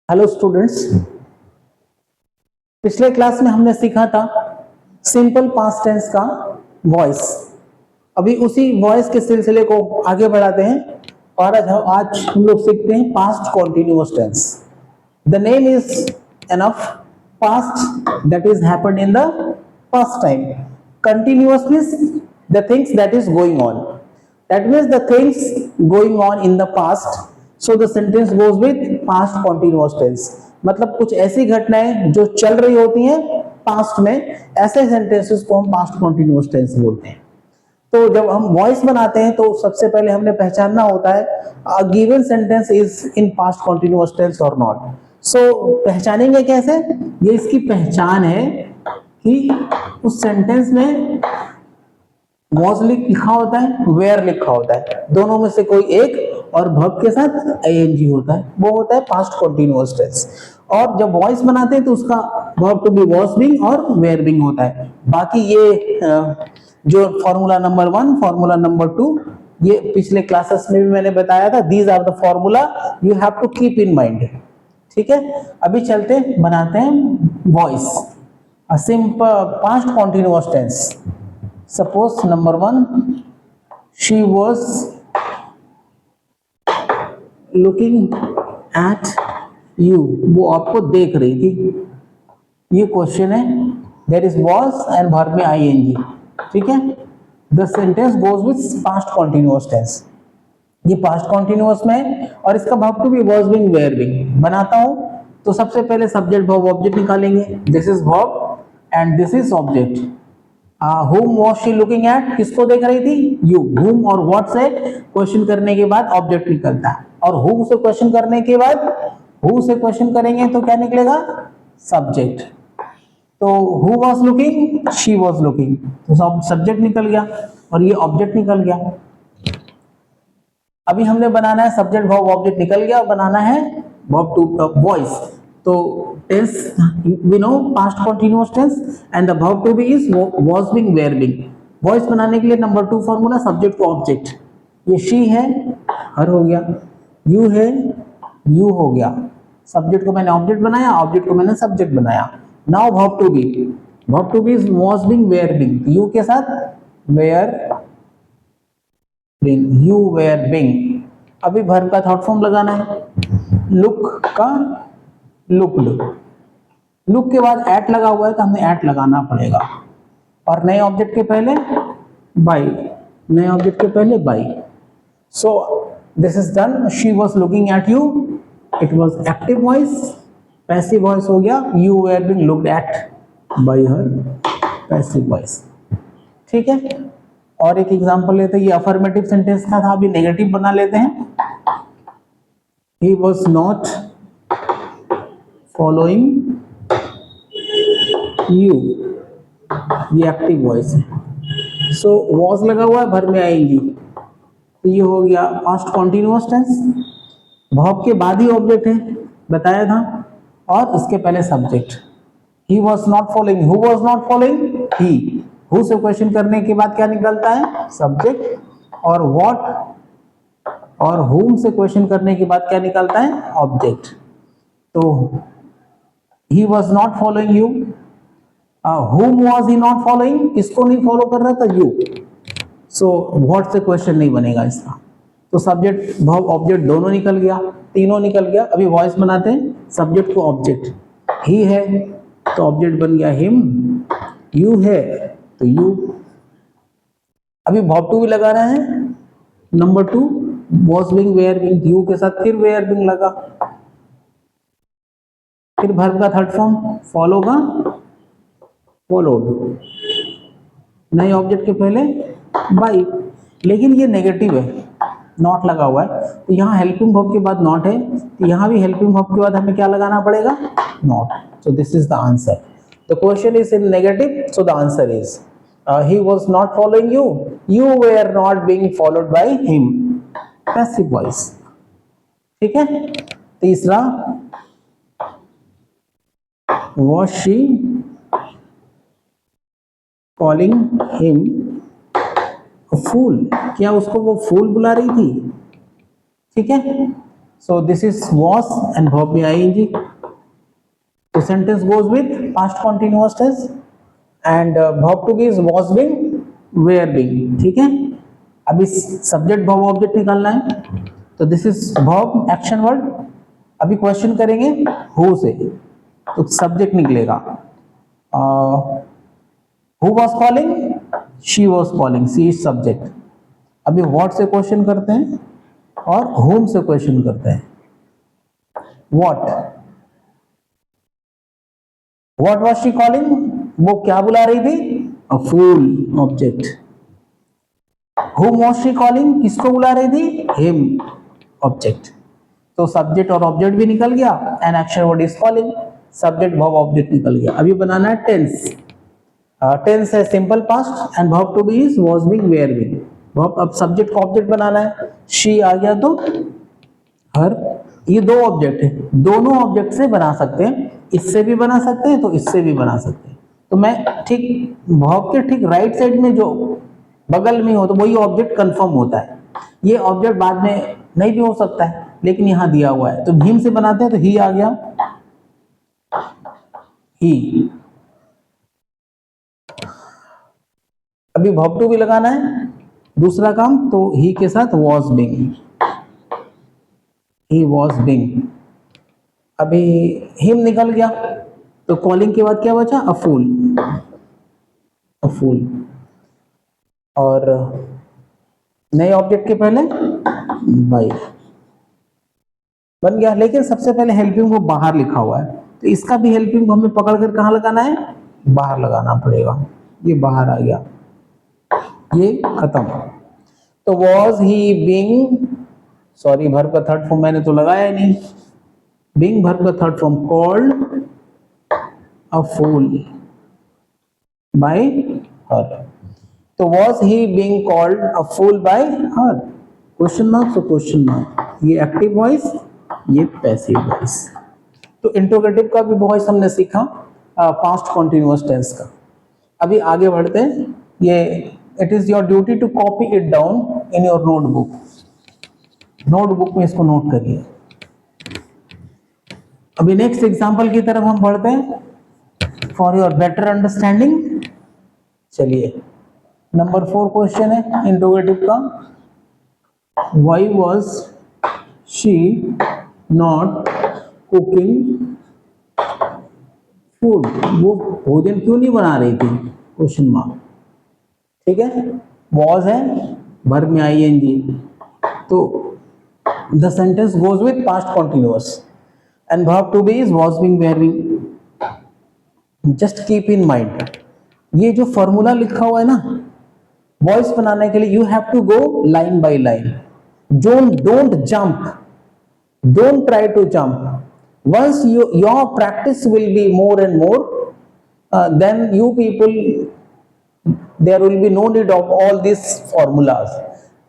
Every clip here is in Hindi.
हेलो स्टूडेंट्स, पिछले क्लास में हमने सीखा था सिंपल पास्ट टेंस का वॉइस। अभी उसी वॉइस के सिलसिले को आगे बढ़ाते हैं और आज हम लोग सीखते हैं past continuous tense. The name is enough, past that is happened in the past time. Continuous means the things that is going on, that means the things going on in the past, so the sentence goes with past continuous tense। मतलब कुछ ऐसी घटनाएं जो चल रही होती हैं पास्ट में, ऐसे सेंटेंसेस को हम पास्ट कॉन्टिन्यूअस टेंस बोलते हैं। तो जब हम वॉइस बनाते हैं तो सबसे पहले हमने पहचानना होता है a given sentence is in past continuous tense और नॉट। सो पहचानेंगे कैसे? ये इसकी पहचान है कि उस सेंटेंस में वॉज लिखा होता है, वेयर लिखा होता है, दोनों में से कोई एक, और वर्ब के साथ आईएनजी होता है, वो होता है पास्ट कॉन्टिन्यूअस टेंस। और जब वॉइस बनाते हैं तो उसका verb to be was being और वेयर बीइंग होता है। बाकी ये जो फॉर्मूला नंबर 1, फॉर्मूला नंबर 2, ये पिछले क्लासेस में भी मैंने बताया था। These are the formula you have to keep in mind. ठीक है, अभी चलते बनाते हैं voice simple past continuous tense. Suppose number 1, she was looking at you, वो आपको देख रही थी। ये क्वेश्चन है, there is was and verb में ing। ठीक है, the sentence goes with past continuous tense। ये past continuous में और इसका verb to be was being were being बनाता हूं तो सबसे पहले subject verb object निकालेंगे। this is verb and this is object। whom was she looking at, किसको देख रही थी? you। whom और what से क्वेश्चन करने के बाद ऑब्जेक्ट निकलता है, और who से क्वेश्चन करने के बाद who से क्वेश्चन करेंगे तो क्या निकलेगा? सब्जेक्ट। तो who was looking, she was looking, तो सब्जेक्ट निकल गया और ये ऑब्जेक्ट निकल गया। अभी हमने बनाना है सब्जेक्ट वर्ब ऑब्जेक्ट निकल गया, बनाना है वर्ब टू वॉइस। तो tense we know past continuous tense and the verb to be is was being were being. Voice बनाने के लिए नंबर 2 फॉर्मूला सब्जेक्ट को ऑब्जेक्ट। ये शी है, हर हो गया, यू है, यू हो गया। सब्जेक्ट को मैंने ऑब्जेक्ट बनाया, ऑब्जेक्ट को मैंने सब्जेक्ट बनाया। Now verb to be, verb to be is was being were being, you के साथ were being, you were being. अभी वर्ब का थर्ड फॉर्म लगाना है, लुक का लुक्ड। लुक के बाद एट लगा हुआ है तो हमें एट लगाना पड़ेगा, और नए ऑब्जेक्ट के पहले बाई, नए ऑब्जेक्ट के पहले by. So this is done. She was looking at you, it was active voice. Passive voice हो गया, you were being looked at by her, passive voice. ठीक है, और एक एग्जांपल लेते हैं, ये अफर्मेटिव सेंटेंस का था, अभी नेगेटिव बना लेते हैं। He was not following you, ये एक्टिव वॉइस है। सो वॉज लगा हुआ है, भर में आएंगी, तो ये हो गया पास्ट कॉन्टिन्यूअस टेंस। वर्ब के बाद ही ऑब्जेक्ट है, बताया था, और इसके पहले subject. He was not following, who was not following? He. Who से क्वेश्चन करने के बाद क्या निकलता है? सब्जेक्ट। और व्हाट और whom से क्वेश्चन करने के बाद क्या निकलता है? ऑब्जेक्ट। तो he was not following you, whom was he not following, किसको नहीं फॉलो कर रहा था? you। so what से क्वेश्चन नहीं बनेगा इसका, तो सब्जेक्ट वर्ब ऑब्जेक्ट दोनों निकल गया, तीनों निकल गया। अभी वॉइस बनाते हैं, सब्जेक्ट को ऑब्जेक्ट। ही है तो ऑब्जेक्ट बन गया हिम, यू है तो यू। अभी वर्ब टू भी लगा रहे हैं, number 2 was being were being, you के साथ फिर were being लगा, फिर वर्ब का थर्ड फॉर्म फॉलो का फॉलोड, नए ऑब्जेक्ट के पहले बाई। लेकिन ये नेगेटिव है, नॉट लगा हुआ है, तो यहाँ हेल्पिंग वर्ब के बाद नॉट है, तो यहाँ भी हेल्पिंग वर्ब के बाद हमें क्या लगाना पड़ेगा? Not. So this is the answer. The question is in negative, so the answer is he was not following you, you were not being followed by him, passive voice। ठीक है, तीसरा was she calling him a fool, क्या उसको वो फूल बुला रही थी? ठीक है, So this is was and verb में ing. The sentence goes with past continuous tense and verb to be is was being, were being. ठीक है, अभी सब्जेक्ट वर्ब ऑब्जेक्ट निकालना है, तो this is verb action word. अभी क्वेश्चन करेंगे हु से, तो सब्जेक्ट निकलेगा. Who was calling, she was calling, she is subject. अभी व्हाट से क्वेश्चन करते हैं और whom से क्वेश्चन करते हैं. व्हाट वाज शी कॉलिंग, वो क्या बुला रही थी, a fool, object. whom was she calling, किसको बुला रही थी, him, ऑब्जेक्ट. तो सब्जेक्ट और ऑब्जेक्ट भी निकल गया and action word is calling, subject verb object निकल गया. अभी बनाना है टेंस. टेंस है simple past and verb to be is was being, were being. Verb, अब सब्जेक्ट को ऑब्जेक्ट बनाना है. शी आ गया तो हर, ये दो ऑब्जेक्ट है, दोनों ऑब्जेक्ट से बना सकते हैं, इससे भी बना सकते हैं तो इससे भी बना सकते हैं. तो मैं ठीक वर्ब के ठीक राइट साइड में जो बगल में हो तो वही ऑब्जेक्ट कंफर्म होता है. ये ऑब्जेक्ट बाद में नहीं भी हो सकता है लेकिन यहां दिया हुआ है, तो भीम से बनाते हैं तो ही आ गया, ही. अभी वर्ब टू भी लगाना है दूसरा काम, तो ही के साथ was being, he was being. अभी हिम निकल गया तो कॉलिंग के बाद क्या बचा, अ फूल, अ फूल. और नए ऑब्जेक्ट के पहले बाई बन गया. लेकिन सबसे पहले हेल्पिंग वो बाहर लिखा हुआ है, तो इसका भी हेल्पिंग हमें पकड़ कर कहाँ लगाना है, बाहर लगाना पड़ेगा. ये बाहर आ गया, ये खत्म. तो was he being, sorry verb का थर्ड फॉर्म मैंने तो लगाया ही नहीं. बीइंग वर्ब का third form, called a fool by her. तो was he being called a fool by her, question mark, तो क्वेश्चन मार्क. ये एक्टिव वॉइस, ये पैसिव वॉइस. तो इंट्रोगेटिव का भी वॉइस हमने सीखा, पास्ट कॉन्टिन्यूअस टेंस का. अभी आगे बढ़ते हैं. ये it is your duty to copy it down in your notebook. Notebook में इसको नोट करिए. अभी नेक्स्ट एग्जांपल की तरफ हम बढ़ते हैं फॉर योर बेटर अंडरस्टैंडिंग. चलिए, नंबर 4 क्वेश्चन है इंट्रोगेटिव का. Why was she not cooking food, वो भोजन क्यों नहीं बना रही थी, क्वेश्चन मार्क. ठीक है, वॉज है, वर्ब में ing, तो the sentence goes with past continuous and verb to be is was being, were being. Just keep in mind, ये जो फॉर्मूला लिखा हुआ है ना वॉइस बनाने के लिए, you have to go line by line. Don't jump, don't try to jump. Once your practice will be more and more, then you people, there will be no need of all these formulas.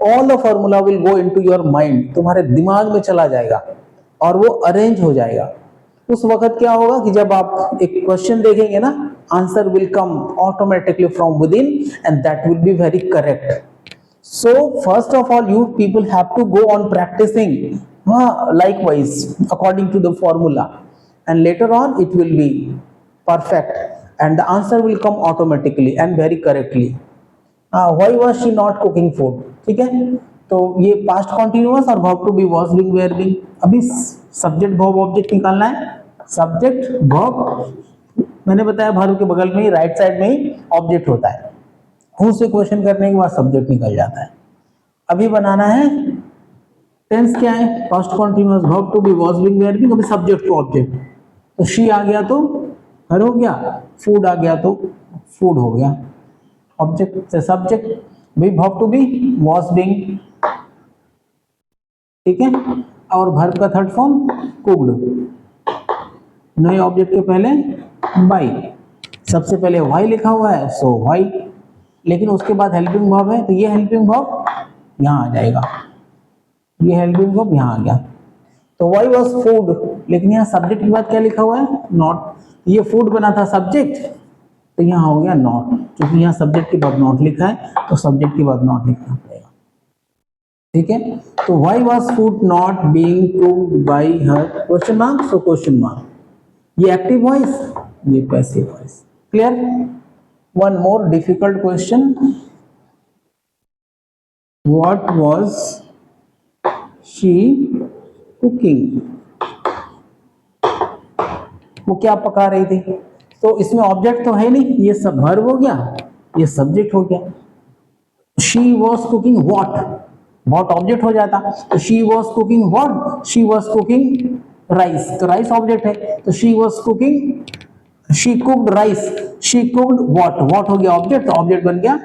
All the formula will go into your mind, तुम्हारे दिमाग में चला जाएगा और वो अरेंज हो जाएगा. उस वक्त क्या होगा कि जब आप एक क्वेश्चन देखेंगे ना, answer will come automatically from with in and that will be very correct. So first of all, you people have to go on practicing likewise according to the formula, and later on it will be perfect and the answer will come automatically and very correctly. Why was she not cooking food? ठीक है, तो ये past continuous और verb to be was being, were being. अभी subject verb object निकालना है. subject verb मैंने बताया verb के बगल में ही राइट साइड में ही ऑब्जेक्ट होता है. हु से क्वेश्चन करने के बाद सब्जेक्ट निकल जाता है. अभी बनाना है टेंस. क्या है, past continuous, verb to be, was being, were being. अभी सब्जेक्ट टू ऑब्जेक्ट, तो शी आ गया तो हर हो गया, फूड आ गया तो फूड हो गया. ऑब्जेक्ट से सब्जेक्ट, भी verb to be, was being. ठीक है, और वर्ब का थर्ड फॉर्म कुक्ड. नए ऑब्जेक्ट के पहले बाई, सबसे पहले वाई लिखा हुआ है सो वाई, लेकिन उसके बाद हेल्पिंग वर्ब है तो ये हेल्पिंग वर्ब यहाँ आ जाएगा, ये हेल्पिंग वर्ब यहाँ आ गया. तो वाई वाज फूड, लेकिन यहाँ सब्जेक्ट के बाद क्या लिखा हुआ है, नॉट. ये फूड बना था सब्जेक्ट, तो यहाँ हो गया नॉट, क्योंकि यहाँ सब्जेक्ट के बाद नॉट लिखा है तो सब्जेक्ट के बाद नॉट लिखना पड़ेगा. ठीक है, तो why was food not being cooked by her question mark, so question mark, ये एक्टिव वॉइस, ये passive voice, clear. One more difficult question, what was she cooking, वो क्या पका रही थी, तो इसमें ऑब्जेक्ट तो है नहीं, ये सब वर्ब हो गया, ये सब्जेक्ट हो गया। She was cooking what object हो जाता, तो she was cooking what, she was cooking rice, तो राइस ऑब्जेक्ट है, तो she was cooking, she cooked rice, she cooked what हो गया ऑब्जेक्ट, तो ऑब्जेक्ट बन गया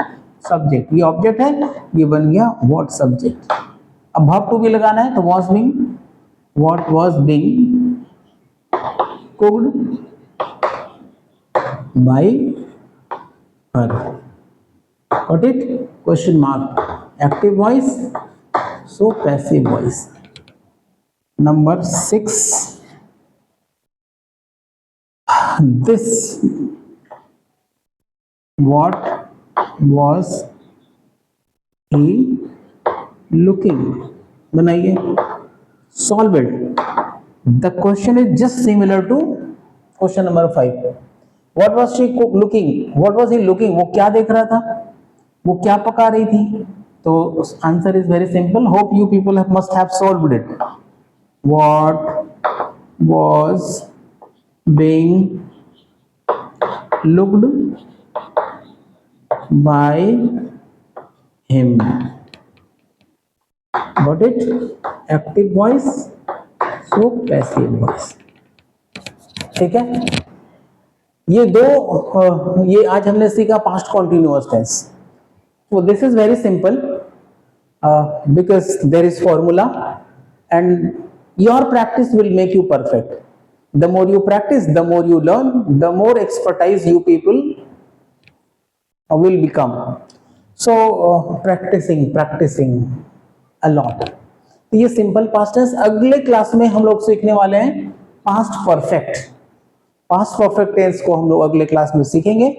सब्जेक्ट, ये ऑब्जेक्ट है, ये बन गया व्हाट सब्जेक्ट। अब वर्ब टू भी लगाना है, तो was being, what was being cooked bye her, got it, question mark, active voice, so passive voice। number 6, this, what was he looking, बनाइए, solve it, the question is just similar to question number 5, what was she looking, what was he looking, वो क्या देख रहा था, वो क्या पका रही थी, तो answer is very simple, hope you people must have solved it, what was being looked by him, got it, active voice, so passive voice, ठीक है। ये दो, ये आज हमने सीखा past continuous tense. So this is very simple because there is formula and your practice will make you perfect. The more you practice, the more you learn, the more expertise you people will become. So practicing a lot. तो ये सिंपल पास्ट टेंस, अगले क्लास में हम लोग सीखने वाले हैं past perfect. Past perfect tense को हम लोग अगले क्लास में सीखेंगे,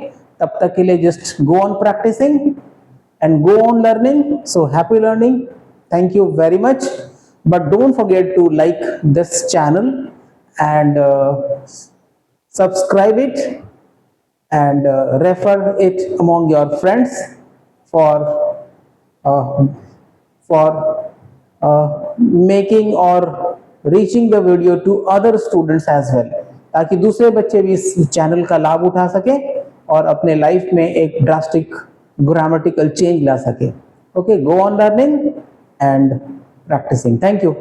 तब तक के लिए just go on practising and go on learning. So happy learning, thank you very much, but don't forget to like this channel and subscribe it and refer it among your friends for making or reaching the video to other students as well, ताकि दूसरे बच्चे भी इस चैनल का लाभ उठा सके और अपने लाइफ में एक ड्रास्टिक grammatical change ला सके। Okay, go on learning and practicing. Thank you.